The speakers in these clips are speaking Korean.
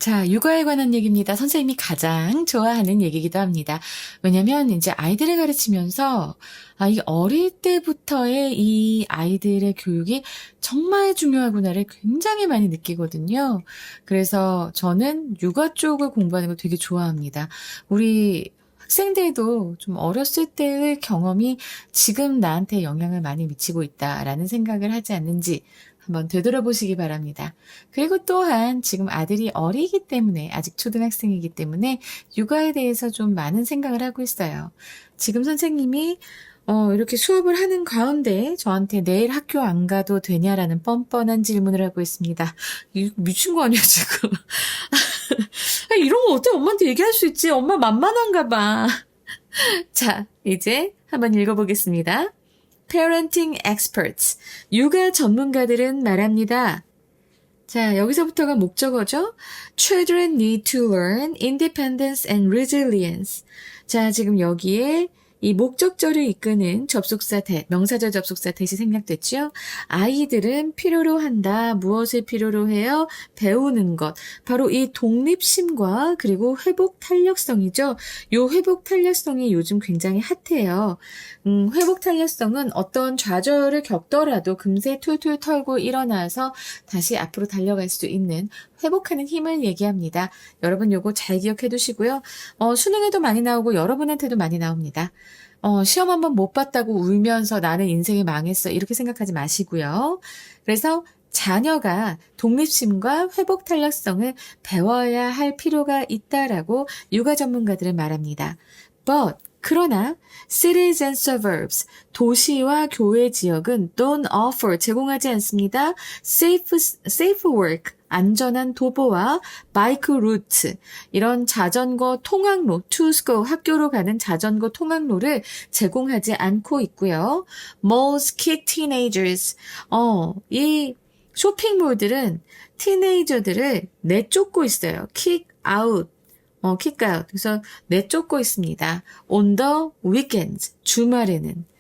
자, 육아에 관한 얘기입니다. 선생님이 가장 좋아하는 얘기이기도 합니다. 왜냐면 이제 아이들을 가르치면서 이 어릴 때부터의 이 아이들의 교육이 정말 중요하구나를 굉장히 많이 느끼거든요. 그래서 저는 육아 쪽을 공부하는 걸 되게 좋아합니다. 우리 학생들도 좀 어렸을 때의 경험이 지금 나한테 영향을 많이 미치고 있다라는 생각을 하지 않는지 한번 되돌아보시기 바랍니다. 그리고 또한 지금 아들이 어리기 때문에 아직 초등학생이기 때문에 육아에 대해서 좀 많은 생각을 하고 있어요. 지금 선생님이 이렇게 수업을 하는 가운데 저한테 내일 학교 안 가도 되냐라는 뻔뻔한 질문을 하고 있습니다. 미친 거 아니야 지금? 이런 거 어떻게 엄마한테 얘기할 수 있지? 엄마 만만한가 봐. 자, 이제 한번 읽어보겠습니다. Parenting experts. 육아 전문가들은 말합니다. 자, 여기서부터가 목적어죠. Children need to learn independence and resilience. 자, 지금 여기에 이 목적절을 이끄는 접속사 명사절 접속사 대시 생략됐죠. 아이들은 필요로 한다. 무엇을 필요로 해요? 배우는 것. 바로 이 독립심과 그리고 회복 탄력성이죠. 요 회복 탄력성이 요즘 굉장히 핫해요. 회복 탄력성은 어떤 좌절을 겪더라도 금세 툴툴 털고 일어나서 다시 앞으로 달려갈 수 있는 회복하는 힘을 얘기합니다. 여러분 요거 잘 기억해 두시고요. 수능에도 많이 나오고 여러분한테도 많이 나옵니다. 시험 한번 못 봤다고 울면서 나는 인생이 망했어. 이렇게 생각하지 마시고요. 그래서 자녀가 독립심과 회복 탄력성을 배워야 할 필요가 있다라고 육아 전문가들은 말합니다. But 그러나 cities and suburbs, 도시와 교외 지역은 don't offer, 제공하지 않습니다. safe work, 안전한 도보와 bike route, 이런 자전거 통학로, to school, 학교로 가는 자전거 통학로를 제공하지 않고 있고요. Malls kick teenagers, 이 쇼핑몰들은 티네이저들을 내쫓고 있어요. kick out. kick out. 그래서 내쫓고 있습니다. On the weekends, 주말에는.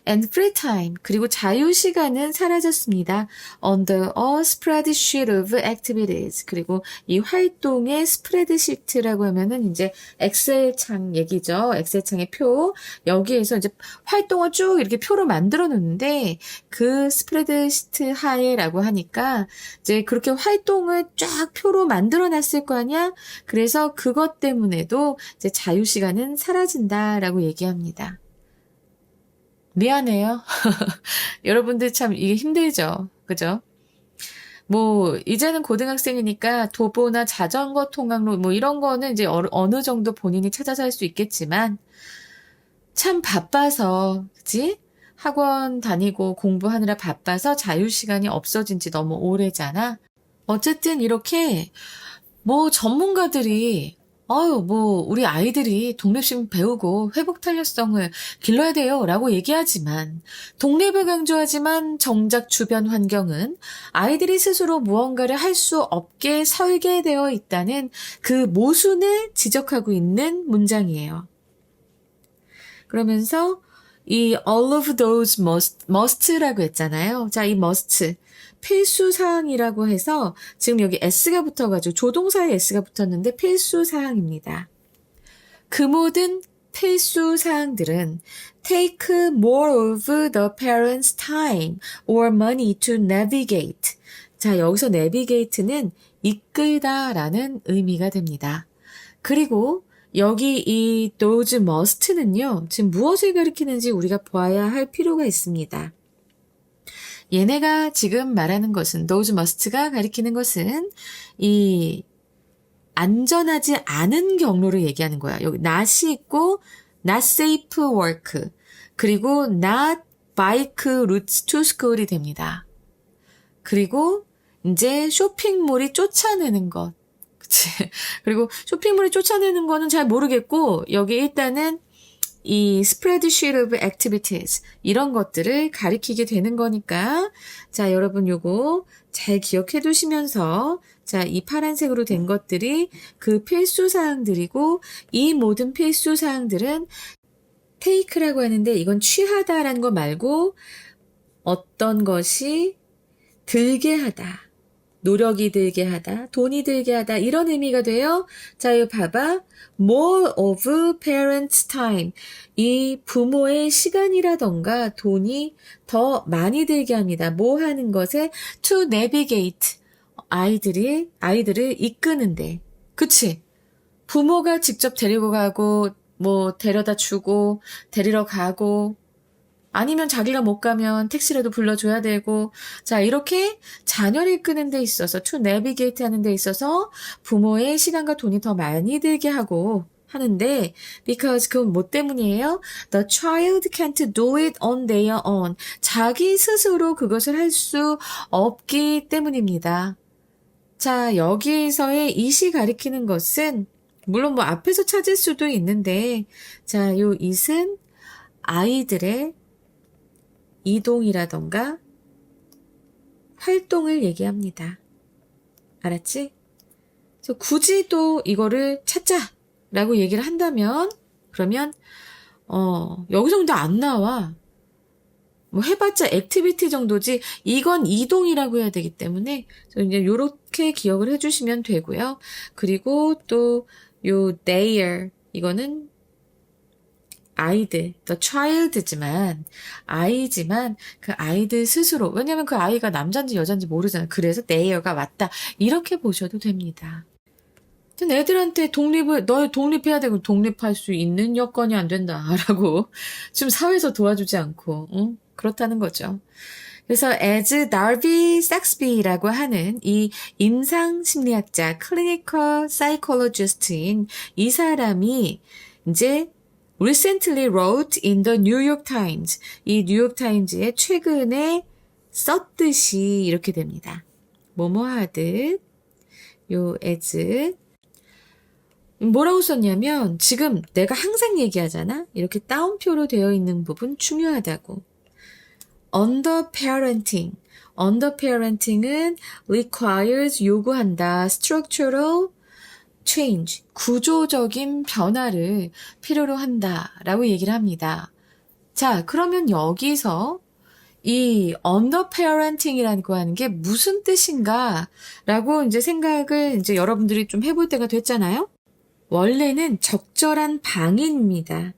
And free time, 그리고 자유시간은 사라졌습니다. Under a spreadsheet of activities. 그리고 이 활동의 스프레드시트라고 하면은 이제 엑셀창 얘기죠. 엑셀창의 표. 여기에서 이제 활동을 쭉 이렇게 표로 만들어 놓는데 그 스프레드시트 하에라고 하니까 이제 그렇게 활동을 쫙 표로 만들어 놨을 거 아니야? 그래서 그것 때문에도 이제 자유시간은 사라진다라고 얘기합니다. 미안해요. 여러분들 참 이게 힘들죠. 그죠? 이제는 고등학생이니까 도보나 자전거 통학로 이런 거는 이제 어느 정도 본인이 찾아서 할 수 있겠지만 참 바빠서, 그치? 학원 다니고 공부하느라 바빠서 자유시간이 없어진 지 너무 오래잖아. 어쨌든 이렇게 전문가들이 우리 아이들이 독립심 배우고 회복 탄력성을 길러야 돼요 라고 얘기하지만, 독립을 강조하지만 정작 주변 환경은 아이들이 스스로 무언가를 할 수 없게 설계되어 있다는 그 모순을 지적하고 있는 문장이에요. 그러면서 이 all of those must라고 했잖아요. 자, 이 must. 필수 사항이라고 해서 지금 여기 s가 붙어가지고 조동사에 s가 붙었는데 필수 사항입니다. 그 모든 필수 사항들은 take more of the parents' time or money to navigate. 자, 여기서 navigate는 이끌다라는 의미가 됩니다. 그리고 여기 이 those must는요, 지금 무엇을 가리키는지 우리가 봐야 할 필요가 있습니다. 얘네가 지금 말하는 것은, those must가 가리키는 것은 이 안전하지 않은 경로를 얘기하는 거야. 여기 not이 있고 not safe work, 그리고 not bike routes to school이 됩니다. 그리고 이제 쇼핑몰이 쫓아내는 것. 그치? 그리고 쇼핑몰이 쫓아내는 거는 잘 모르겠고, 여기 일단은 이 spreadsheet of activities, 이런 것들을 가리키게 되는 거니까, 자, 여러분 요거 잘 기억해 두시면서, 자, 이 파란색으로 된 것들이 그 필수 사항들이고, 이 모든 필수 사항들은 take라고 하는데, 이건 취하다라는 거 말고 어떤 것이 들게 하다, 노력이 들게 하다, 돈이 들게 하다 이런 의미가 돼요. 자, 이거 봐봐. More of parents' time. 이 부모의 시간이라던가 돈이 더 많이 들게 합니다. 뭐 하는 것에 to navigate. 아이들을 이끄는데. 그치? 부모가 직접 데리고 가고 뭐 데려다 주고 데리러 가고 아니면 자기가 못 가면 택시라도 불러줘야 되고 자 이렇게 자녀를 이끄는 데 있어서 to navigate 하는 데 있어서 부모의 시간과 돈이 더 많이 들게 하고 하는데 because 그건 뭐 때문이에요? The child can't do it on their own. 자기 스스로 그것을 할 수 없기 때문입니다. 자 여기서의 이시 가리키는 것은 물론 뭐 앞에서 찾을 수도 있는데 자 요 it은 아이들의 이동이라던가 활동을 얘기합니다. 알았지? 그래서 굳이 또 이거를 찾자라고 얘기를 한다면 그러면 여기서 근데 안 나와. 뭐 해봤자 액티비티 정도지 이건 이동이라고 해야 되기 때문에 이제 요렇게 기억을 해주시면 되고요. 그리고 또 요 their 이거는 아이들, the child지만 아이지만 그 아이들 스스로 왜냐면 그 아이가 남잔지 여잔지 모르잖아요. 그래서 their가 왔다 이렇게 보셔도 됩니다. 애들한테 너희 독립해야 되고 독립할 수 있는 여건이 안 된다라고 지금 사회에서 도와주지 않고 그렇다는 거죠. 그래서 as Darby Saxby라고 하는 이 임상심리학자, clinical psychologist인 이 사람이 이제 recently wrote in the New York Times. 이 뉴욕 타임즈에 최근에 썼듯이 이렇게 됩니다. 뭐뭐 하듯 요 as 뭐라고 썼냐면 지금 내가 항상 얘기하잖아. 이렇게 따옴표로 되어 있는 부분 중요하다고. Underparenting은 requires 요구한다. structural change, 구조적인 변화를 필요로 한다라고 얘기를 합니다. 자, 그러면 여기서 이 underparenting이라고 하는 게 무슨 뜻인가라고 이제 생각을 이제 여러분들이 좀 해볼 때가 됐잖아요. 원래는 적절한 방임입니다.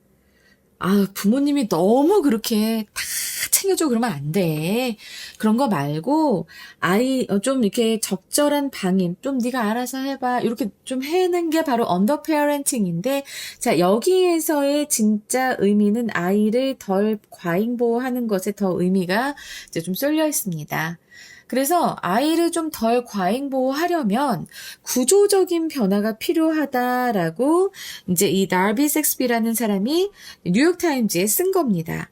부모님이 너무 그렇게 다 챙겨줘 그러면 안 돼. 그런 거 말고 아이 좀 이렇게 적절한 방임, 좀 네가 알아서 해봐. 이렇게 좀 해는 게 바로 언더페어렌팅인데 자 여기에서의 진짜 의미는 아이를 덜 과잉보호하는 것에 더 의미가 이제 좀 쏠려 있습니다. 그래서 아이를 좀 덜 과잉보호하려면 구조적인 변화가 필요하다라고 이제 이 다비 섹스비라는 사람이 뉴욕타임즈에 쓴 겁니다.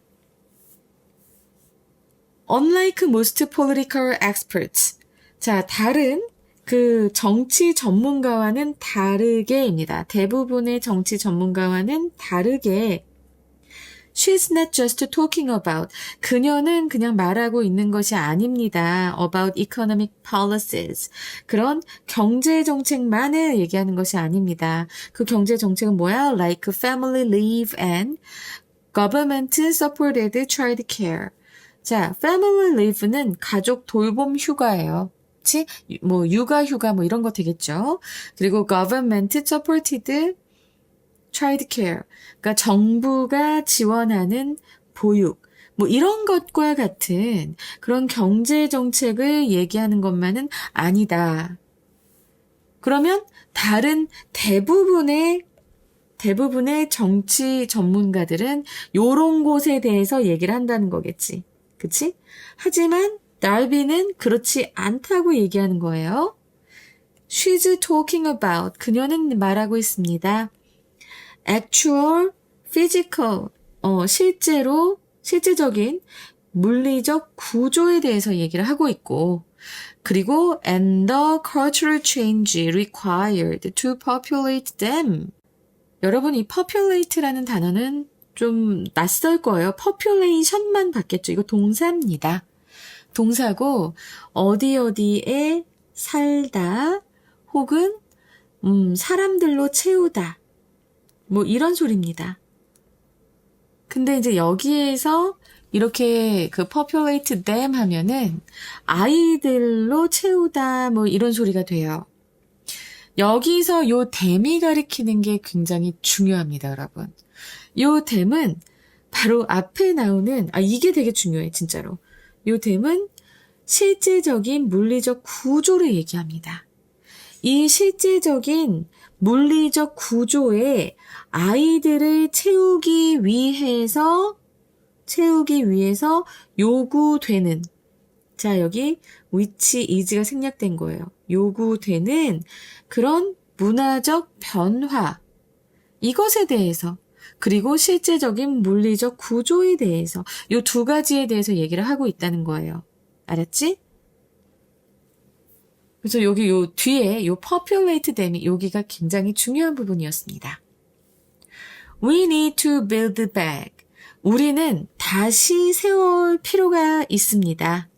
Unlike most political experts. 자, 다른 그 정치 전문가와는 다르게입니다. 대부분의 정치 전문가와는 다르게 She's not just talking about. 그녀는 그냥 말하고 있는 것이 아닙니다. About economic policies. 그런 경제 정책만을 얘기하는 것이 아닙니다. 그 경제 정책은 뭐야? Like family leave and government supported child care. 자, family leave는 가족 돌봄 휴가예요. 그치? 뭐 육아 휴가 뭐 이런 거 되겠죠. 그리고 government supported child care. 그러니까 정부가 지원하는 보육. 뭐 이런 것과 같은 그런 경제 정책을 얘기하는 것만은 아니다. 그러면 다른 대부분의 정치 전문가들은 요런 곳에 대해서 얘기를 한다는 거겠지. 그치? 하지만 달비는 그렇지 않다고 얘기하는 거예요. She's talking about. 그녀는 말하고 있습니다. Actual, physical. 실제적인 물리적 구조에 대해서 얘기를 하고 있고, 그리고 and the cultural change required to populate them. 여러분 이 populate라는 단어는 좀 낯설 거예요. population만 봤겠죠. 이거 동사입니다. 동사고 어디에 살다 혹은 사람들로 채우다 뭐 이런 소리입니다. 근데 이제 여기에서 이렇게 그 populate them 하면은 아이들로 채우다 뭐 이런 소리가 돼요. 여기서 요 them이 가리키는 게 굉장히 중요합니다, 여러분. 요 them은 바로 앞에 나오는, 이게 되게 중요해, 진짜로. 요 them은 실제적인 물리적 구조를 얘기합니다. 이 실제적인 물리적 구조에 아이들을 채우기 위해서 요구되는, 자, 여기 which is가 생략된 거예요. 요구되는 그런 문화적 변화, 이것에 대해서, 그리고 실제적인 물리적 구조에 대해서, 요 두 가지에 대해서 얘기를 하고 있다는 거예요. 알았지? 그래서 여기 요 뒤에 요 populate them이 여기가 굉장히 중요한 부분이었습니다. We need to build back. 우리는 다시 세울 필요가 있습니다.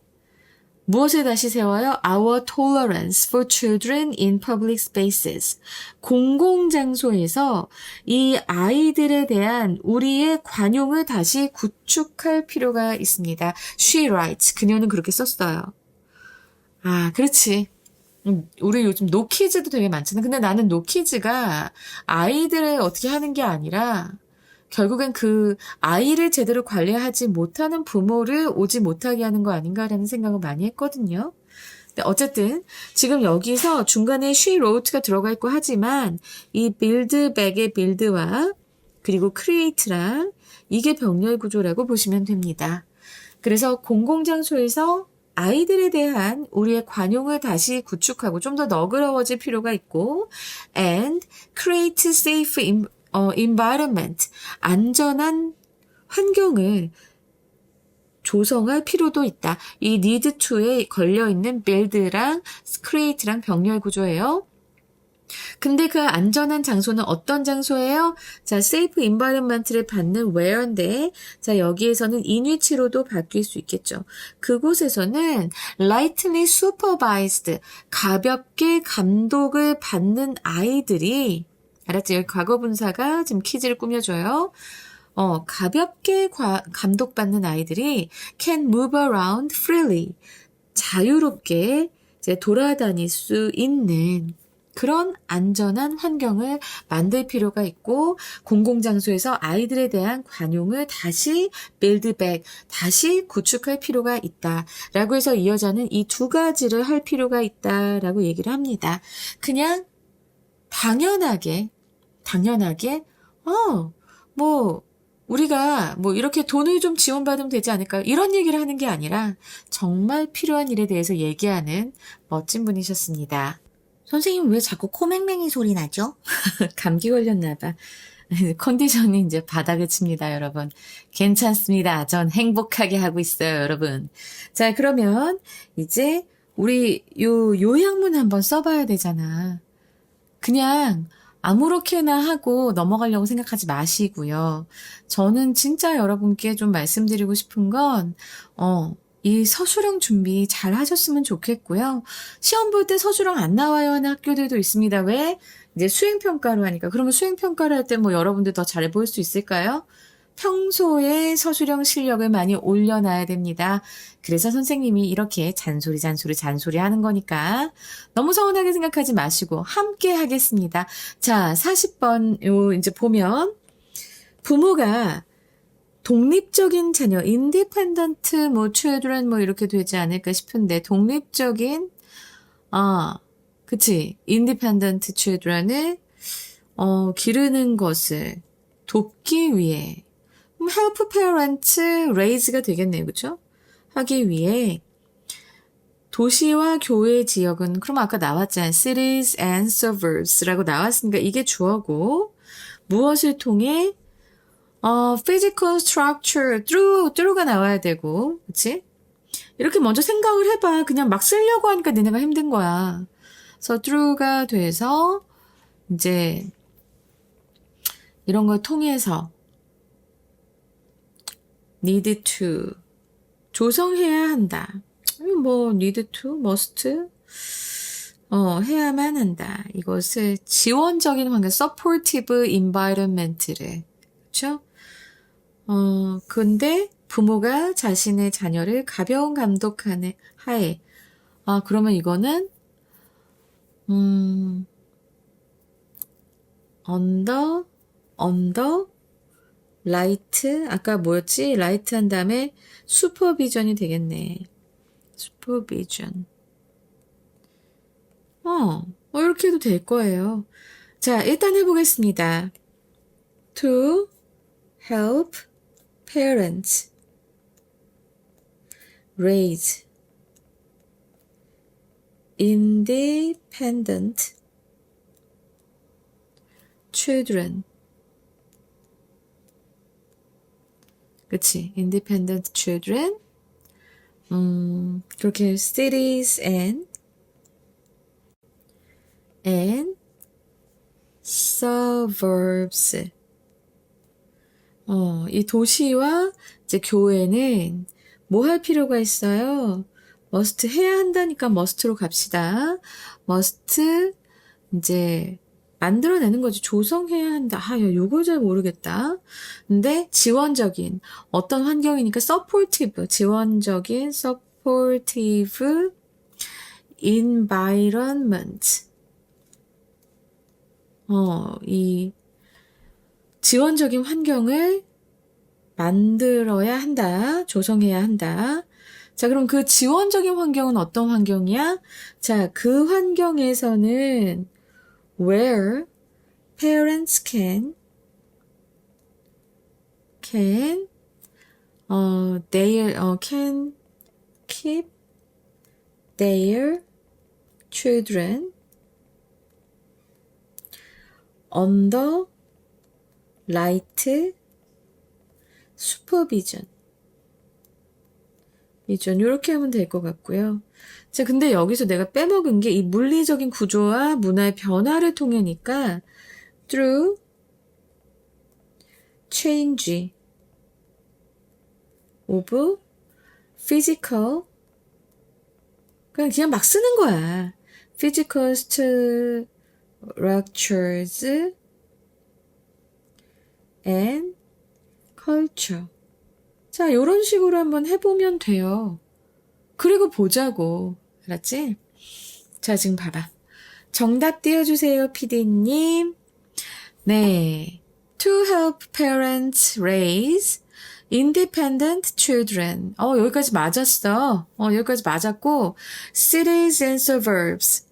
무엇을 다시 세워요? Our tolerance for children in public spaces. 공공장소에서 이 아이들에 대한 우리의 관용을 다시 구축할 필요가 있습니다. She writes. 그녀는 그렇게 썼어요. 그렇지. 우리 요즘 노키즈도 되게 많잖아. 근데 나는 노키즈가 아이들을 어떻게 하는 게 아니라 결국엔 그 아이를 제대로 관리하지 못하는 부모를 오지 못하게 하는 거 아닌가라는 생각을 많이 했거든요. 근데 어쨌든 지금 여기서 중간에 she wrote가 들어가 있고 하지만 이 build back의 build와 그리고 create랑 이게 병렬 구조라고 보시면 됩니다. 그래서 공공장소에서 아이들에 대한 우리의 관용을 다시 구축하고 좀 더 너그러워질 필요가 있고 and create safe environment, 안전한 환경을 조성할 필요도 있다. 이 need to에 걸려있는 build랑 create랑 병렬 구조예요. 근데 그 안전한 장소는 어떤 장소예요? 자, safe environment를 받는 where인데, 자, 여기에서는 in which로도 바뀔 수 있겠죠. 그곳에서는 lightly supervised, 가볍게 감독을 받는 아이들이, 알았지? 여기 과거분사가 지금 퀴즈를 꾸며줘요. 가볍게 감독받는 아이들이 can move around freely, 자유롭게 이제 돌아다닐 수 있는 그런 안전한 환경을 만들 필요가 있고 공공장소에서 아이들에 대한 관용을 다시 build back, 다시 구축할 필요가 있다라고 해서 이 여자는 이 두 가지를 할 필요가 있다라고 얘기를 합니다. 그냥 당연하게 우리가 이렇게 돈을 좀 지원받으면 되지 않을까요? 이런 얘기를 하는 게 아니라 정말 필요한 일에 대해서 얘기하는 멋진 분이셨습니다. 선생님 왜 자꾸 코맹맹이 소리 나죠? 감기 걸렸나 봐. 컨디션이 이제 바닥을 칩니다, 여러분. 괜찮습니다. 전 행복하게 하고 있어요, 여러분. 자, 그러면 이제 우리 요약문 한번 써봐야 되잖아. 그냥 아무렇게나 하고 넘어가려고 생각하지 마시고요. 저는 진짜 여러분께 좀 말씀드리고 싶은 건, 이 서술형 준비 잘 하셨으면 좋겠고요. 시험 볼 때 서술형 안 나와요 하는 학교들도 있습니다. 왜? 이제 수행평가로 하니까. 그러면 수행평가를 할 때 여러분들 더 잘 보일 수 있을까요? 평소에 서술형 실력을 많이 올려놔야 됩니다. 그래서 선생님이 이렇게 잔소리 하는 거니까 너무 서운하게 생각하지 마시고 함께 하겠습니다. 자, 40번 이제 보면 부모가 독립적인 자녀, independent children 이렇게 되지 않을까 싶은데 독립적인 그치, independent children을 기르는 것을 돕기 위해 help parents raise가 되겠네요. 그쵸? 하기 위해 도시와 교외 지역은 그럼 아까 나왔잖아요. cities and suburbs라고 나왔으니까 이게 주어고 무엇을 통해 physical structure through가 나와야 되고 그치? 이렇게 먼저 생각을 해봐. 그냥 막 쓰려고 하니까 너네가 힘든 거야. 그래서 through가 돼서 이제 이런 걸 통해서 need to 조성해야 한다. need to, must 해야만 한다. 이것을 지원적인 환경, supportive environment를 그렇죠? 근데 부모가 자신의 자녀를 가벼운 감독하는 하에. 그러면 이거는 언더 라이트, 아까 뭐였지? 라이트 한 다음에 슈퍼비전이 되겠네. 슈퍼비전. 이렇게 해도 될 거예요. 자, 일단 해보겠습니다. To help parents raise independent children. 그치? independent children. 그렇게 cities and suburbs. 이 도시와 이제 교회는 뭐 할 필요가 있어요? must 해야 한다니까 must로 갑시다. must 이제 만들어내는 거지. 조성해야 한다. 야, 요거 잘 모르겠다. 근데 지원적인 어떤 환경이니까 supportive, 지원적인 supportive environment. 이 지원적인 환경을 만들어야 한다. 조성해야 한다. 자, 그럼 그 지원적인 환경은 어떤 환경이야? 자, 그 환경에서는 where parents can keep their children under light supervision. 이렇게 하면 될 것 같고요. 자, 근데 여기서 내가 빼먹은 게 이 물리적인 구조와 문화의 변화를 통해니까 through change of physical, 그냥 막 쓰는 거야. physical structures and culture. 자, 요런 식으로 한번 해보면 돼요. 그리고 보자고. 알았지? 자, 지금 봐봐. 정답 띄워주세요, PD님. 네. To help parents raise independent children. 여기까지 맞았어. 여기까지 맞았고, cities and suburbs.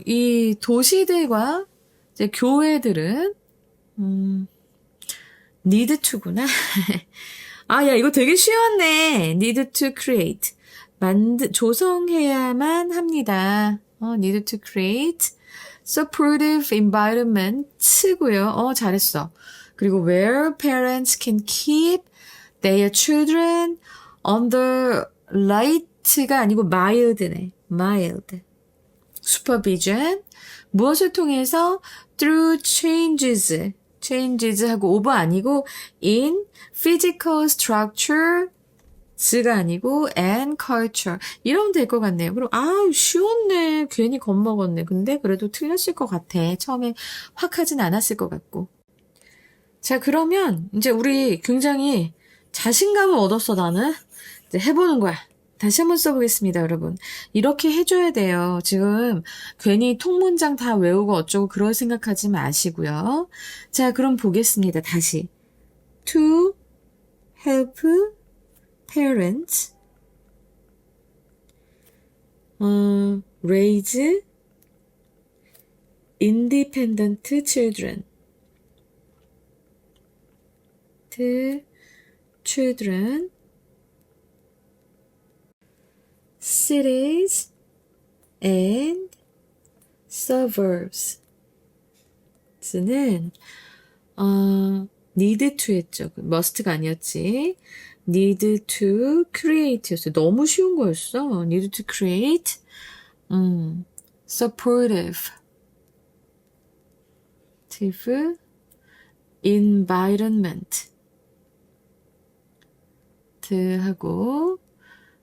이 도시들과 이제 교회들은, need to구나. 야, 이거 되게 쉬웠네. need to create. 조성해야만 합니다. need to create supportive environment고요. 잘했어. 그리고 where parents can keep their children under light가 아니고 mild네. mild. supervision. 무엇을 통해서? through changes 하고 over 아니고 in physical structure가 아니고 and culture. 이러면 될 것 같네요. 그럼 쉬웠네. 괜히 겁먹었네. 근데 그래도 틀렸을 것 같아. 처음에 확 하진 않았을 것 같고. 자, 그러면 이제 우리 굉장히 자신감을 얻었어, 나는. 이제 해보는 거야. 다시 한번 써보겠습니다, 여러분. 이렇게 해줘야 돼요. 지금 괜히 통문장 다 외우고 어쩌고 그럴 생각하지 마시고요. 자, 그럼 보겠습니다. 다시. To help parents raise independent children. Cities and suburbs는 need to 했죠. must가 아니었지. need to create였어요. 너무 쉬운 거였어. need to create supportive environment 하고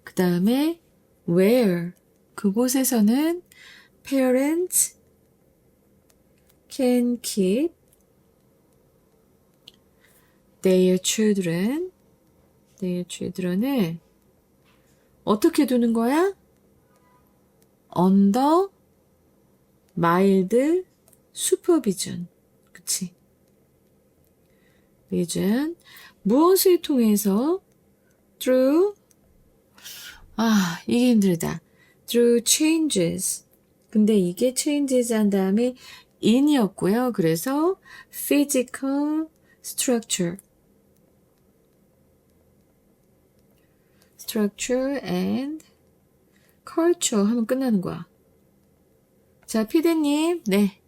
그 다음에 where 그곳에서는 parents can keep their children their children을 어떻게 두는 거야? under mild supervision. 그치? vision. 무엇을 통해서? through. 이게 힘들다. through changes. 근데 이게 changes 한 다음에 in이었고요. 그래서 physical structure. structure and culture 하면 끝나는 거야. 자, 피디님, 네.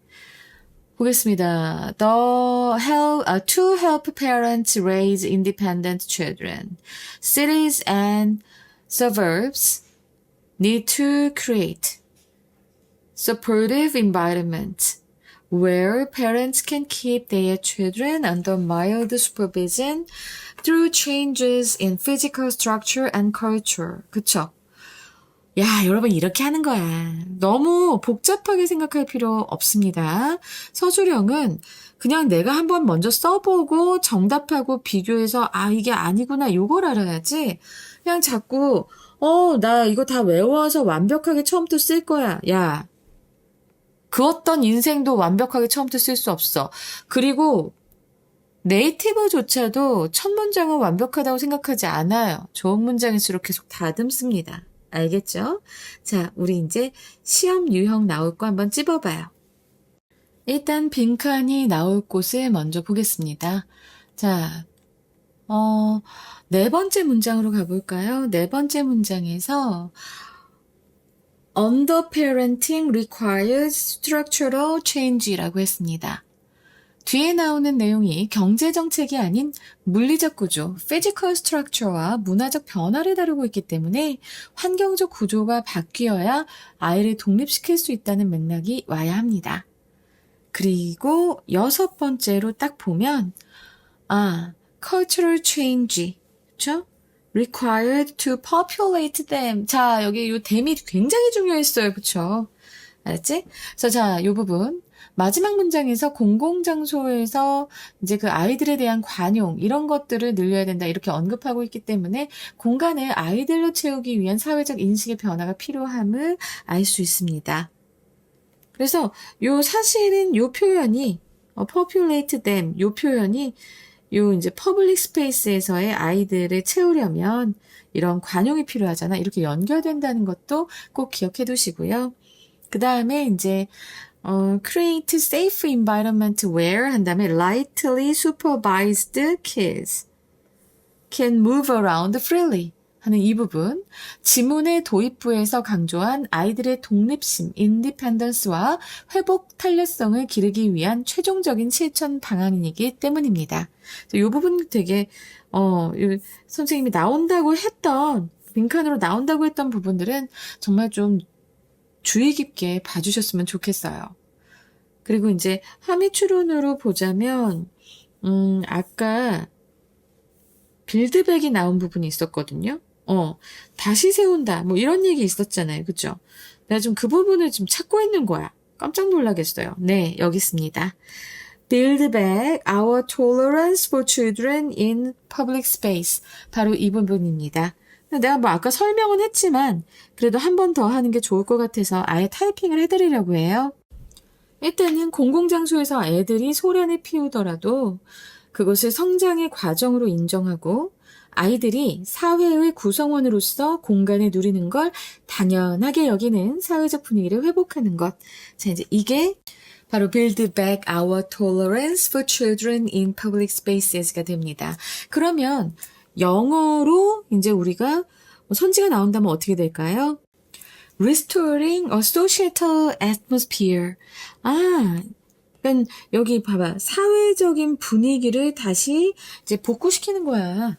보겠습니다. To help parents raise independent children, cities and suburbs need to create supportive environments where parents can keep their children under mild supervision through changes in physical structure and culture. 그쵸? 야, 여러분 이렇게 하는 거야. 너무 복잡하게 생각할 필요 없습니다. 서술형은 그냥 내가 한번 먼저 써보고 정답하고 비교해서 이게 아니구나 요걸 알아야지. 그냥 자꾸 나 이거 다 외워서 완벽하게 처음부터 쓸 거야. 야, 그 어떤 인생도 완벽하게 처음부터 쓸 수 없어. 그리고 네이티브조차도 첫 문장은 완벽하다고 생각하지 않아요. 좋은 문장일수록 계속 다듬습니다. 알겠죠? 자, 우리 이제 시험 유형 나올 거 한번 찝어봐요. 일단 빈칸이 나올 곳을 먼저 보겠습니다. 자, 네 번째 문장으로 가볼까요? 네 번째 문장에서 Underparenting requires structural change라고 했습니다. 뒤에 나오는 내용이 경제정책이 아닌 물리적 구조, physical structure와 문화적 변화를 다루고 있기 때문에 환경적 구조가 바뀌어야 아이를 독립시킬 수 있다는 맥락이 와야 합니다. 그리고 여섯 번째로 딱 보면 cultural change, 그렇죠? required to populate them. 자, 여기 이 them이 굉장히 중요했어요. 그렇죠? 알았지? 그래서 자, 이 부분 마지막 문장에서 공공장소에서 이제 그 아이들에 대한 관용 이런 것들을 늘려야 된다 이렇게 언급하고 있기 때문에 공간을 아이들로 채우기 위한 사회적 인식의 변화가 필요함을 알 수 있습니다. 그래서 사실은 요 표현이 populate them 요 표현이 이제 퍼블릭 스페이스에서의 아이들을 채우려면 이런 관용이 필요하잖아. 이렇게 연결된다는 것도 꼭 기억해 두시고요. 그 다음에 이제 create safe environment where 한 다음에 lightly supervised kids can move around freely 하는 이 부분 지문의 도입부에서 강조한 아이들의 독립심, 인디펜던스와 회복 탄력성을 기르기 위한 최종적인 실천 방안이기 때문입니다. 이 부분 되게 선생님이 나온다고 했던 빈칸으로 나온다고 했던 부분들은 정말 좀 주의 깊게 봐주셨으면 좋겠어요. 그리고 이제 함의 추론으로 보자면 아까 빌드백이 나온 부분이 있었거든요. 다시 세운다. 뭐 이런 얘기 있었잖아요. 그죠? 내가 좀 그 부분을 좀 찾고 있는 거야. 깜짝 놀라겠어요. 네, 여기 있습니다. Build back our tolerance for children in public space. 바로 이 부분입니다. 내가 뭐 아까 설명은 했지만 그래도 한 번 더 하는 게 좋을 것 같아서 아예 타이핑을 해드리려고 해요. 일단은 공공장소에서 애들이 소란을 피우더라도 그것을 성장의 과정으로 인정하고 아이들이 사회의 구성원으로서 공간을 누리는 걸 당연하게 여기는 사회적 분위기를 회복하는 것. 자, 이제 이게 바로 Build back our tolerance for children in public spaces가 됩니다. 그러면 영어로 이제 우리가 선지가 나온다면 어떻게 될까요? Restoring a societal atmosphere. 그러니까 여기 봐봐. 사회적인 분위기를 다시 이제 복구시키는 거야.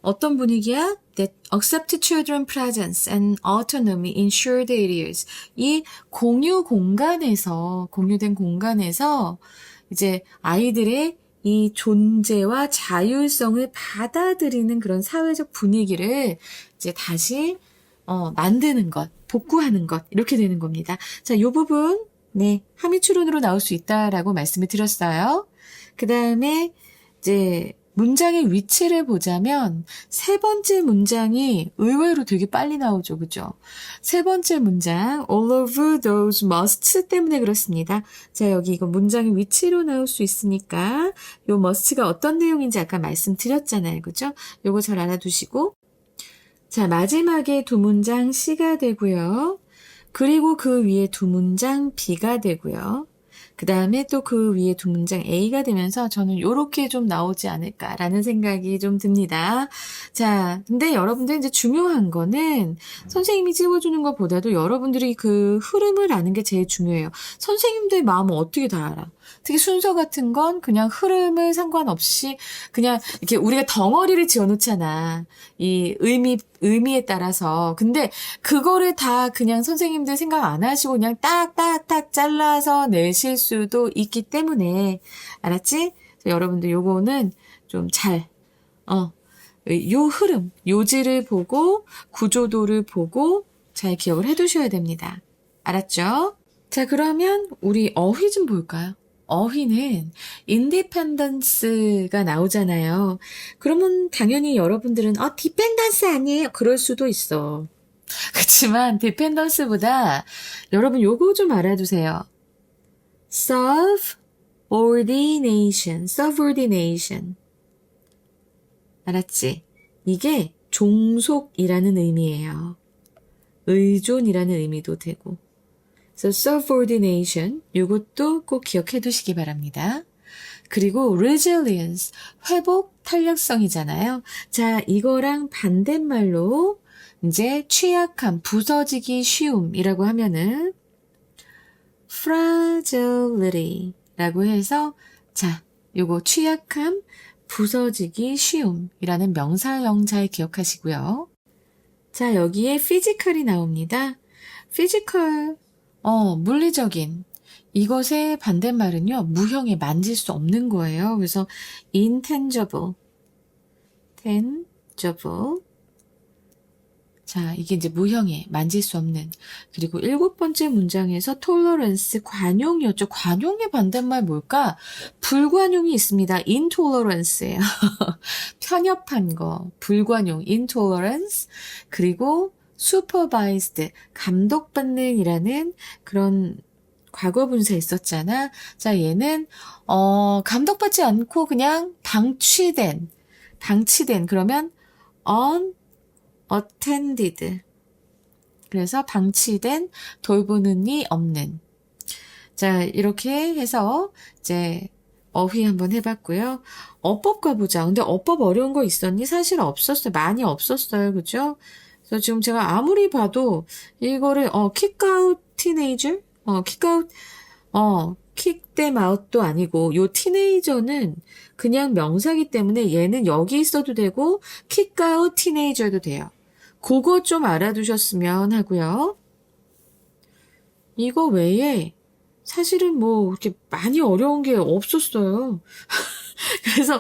어떤 분위기야? That accept children presence and autonomy in shared areas. 이 공유된 공간에서 이제 아이들의 이 존재와 자율성을 받아들이는 그런 사회적 분위기를 이제 다시 만드는 것, 복구하는 것 이렇게 되는 겁니다. 자, 이 부분 함의 추론으로 나올 수 있다라고 말씀을 드렸어요. 그 다음에 이제 문장의 위치를 보자면 세 번째 문장이 의외로 되게 빨리 나오죠. 그죠? 세 번째 문장 all of those must 때문에 그렇습니다. 자, 여기 이거 문장의 위치로 나올 수 있으니까 요 must가 어떤 내용인지 아까 말씀드렸잖아요. 그죠? 요거 잘 알아두시고 자, 마지막에 두 문장 C가 되고요. 그리고 그 위에 두 문장 B가 되고요. 그 다음에 또 그 위에 두 문장 A가 되면서 저는 요렇게 좀 나오지 않을까라는 생각이 좀 듭니다. 자, 근데 여러분들 이제 중요한 거는 선생님이 찍어주는 것보다도 여러분들이 그 흐름을 아는 게 제일 중요해요. 선생님들 마음은 어떻게 다 알아? 특히 순서 같은 건 그냥 흐름을 상관없이 그냥 이렇게 우리가 덩어리를 지어놓잖아. 이 의미에 따라서. 근데 그거를 다 그냥 선생님들 생각 안 하시고 그냥 딱딱딱 잘라서 내실 수도 있기 때문에 알았지? 여러분들 요거는 좀 요 흐름, 요지를 보고 구조도를 보고 잘 기억을 해두셔야 됩니다. 알았죠? 자, 그러면 우리 어휘 좀 볼까요? 어휘는 independence가 나오잖아요. 그러면 당연히 여러분들은 dependence 아니에요? 그럴 수도 있어. 그렇지만 dependence보다 여러분 요거 좀 알아두세요. subordination. 알았지? 이게 종속이라는 의미예요. 의존이라는 의미도 되고. So subordination, 이것도 꼭 기억해 두시기 바랍니다. 그리고 resilience, 회복 탄력성이잖아요. 자, 이거랑 반대말로 이제 취약함, 부서지기 쉬움이라고 하면은 fragility라고 해서 자, 요거 취약함, 부서지기 쉬움이라는 명사형 잘 기억하시고요. 자, 여기에 physical이 나옵니다. physical 물리적인 이것의 반대말은요. 무형의 만질 수 없는 거예요. 그래서 intangible. 자, 이게 이제 무형의 만질 수 없는. 그리고 7번째 문장에서 tolerance, 관용이었죠. 관용의 반대말 뭘까? 불관용이 있습니다. intolerance예요. 편협한 거, 불관용, intolerance. 그리고 supervised, 감독받는이라는 그런 과거 분사 있었잖아. 자, 얘는 감독받지 않고 그냥 방치된 그러면 unattended. 그래서 방치된, 돌보는 이 없는. 자, 이렇게 해서 이제 어휘 한번 해봤고요. 어법 가보자. 근데 어법 어려운 거 있었니? 사실 없었어요. 많이 없었어요. 그죠? 그래서 지금 제가 아무리 봐도 이거를 kick out teenager, kick out, kick them out도 아니고 요 teenager는 그냥 명사기 때문에 얘는 여기 있어도 되고 kick out teenager도 돼요. 그거 좀 알아두셨으면 하고요. 이거 외에 사실은 뭐 이렇게 많이 어려운 게 없었어요. 그래서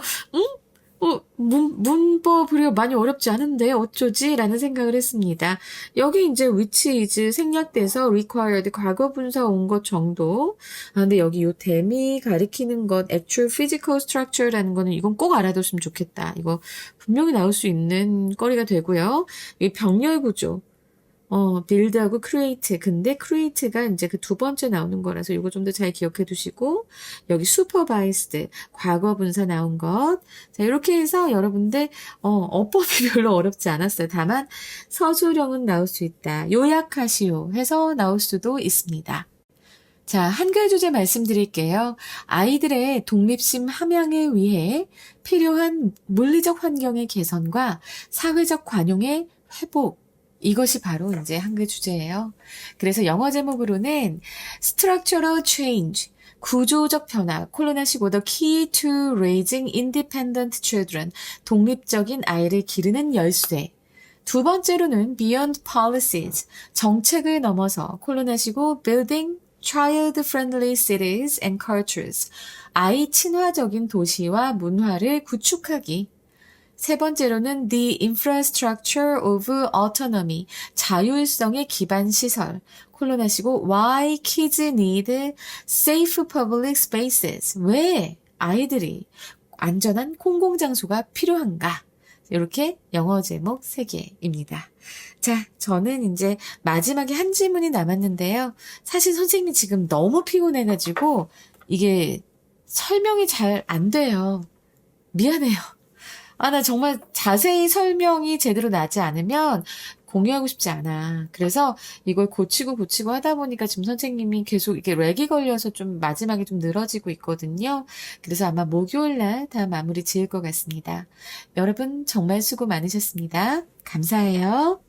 문법이 많이 어렵지 않은데 어쩌지? 라는 생각을 했습니다. 여기 이제 which is 생략돼서 required 과거 분사 온 것 정도. 근데 여기 요 댐이 가리키는 것 actual physical structure라는 거는 이건 꼭 알아뒀으면 좋겠다. 이거 분명히 나올 수 있는 거리가 되고요. 이 병렬 구조. build하고 create. 근데 create가 이제 그 두 번째 나오는 거라서 이거 좀 더 잘 기억해 두시고, 여기 supervised, 과거 분사 나온 것. 자, 이렇게 해서 여러분들, 어법이 별로 어렵지 않았어요. 다만, 서술형은 나올 수 있다. 요약하시오 해서 나올 수도 있습니다. 자, 한글 주제 말씀드릴게요. 아이들의 독립심 함양을 위해 필요한 물리적 환경의 개선과 사회적 관용의 회복, 이것이 바로 이제 한글 주제예요. 그래서 영어 제목으로는 Structural Change, 구조적 변화, 콜론하시고 The Key to Raising Independent Children, 독립적인 아이를 기르는 열쇠. 두 번째로는 Beyond Policies, 정책을 넘어서 콜론하시고 Building Child-Friendly Cities and Cultures, 아이 친화적인 도시와 문화를 구축하기. 세 번째로는 The Infrastructure of Autonomy, 자율성의 기반 시설. 콜론하시고 Why Kids Need Safe Public Spaces, 왜 아이들이 안전한 공공장소가 필요한가? 이렇게 영어 제목 3개입니다. 자, 저는 이제 마지막에 한 질문이 남았는데요. 사실 선생님이 지금 너무 피곤해가지고 이게 설명이 잘 안 돼요. 미안해요. 나 정말 자세히 설명이 제대로 나지 않으면 공유하고 싶지 않아. 그래서 이걸 고치고 하다 보니까 지금 선생님이 계속 이렇게 렉이 걸려서 좀 마지막에 좀 늘어지고 있거든요. 그래서 아마 목요일 날 다 마무리 지을 것 같습니다. 여러분 정말 수고 많으셨습니다. 감사해요.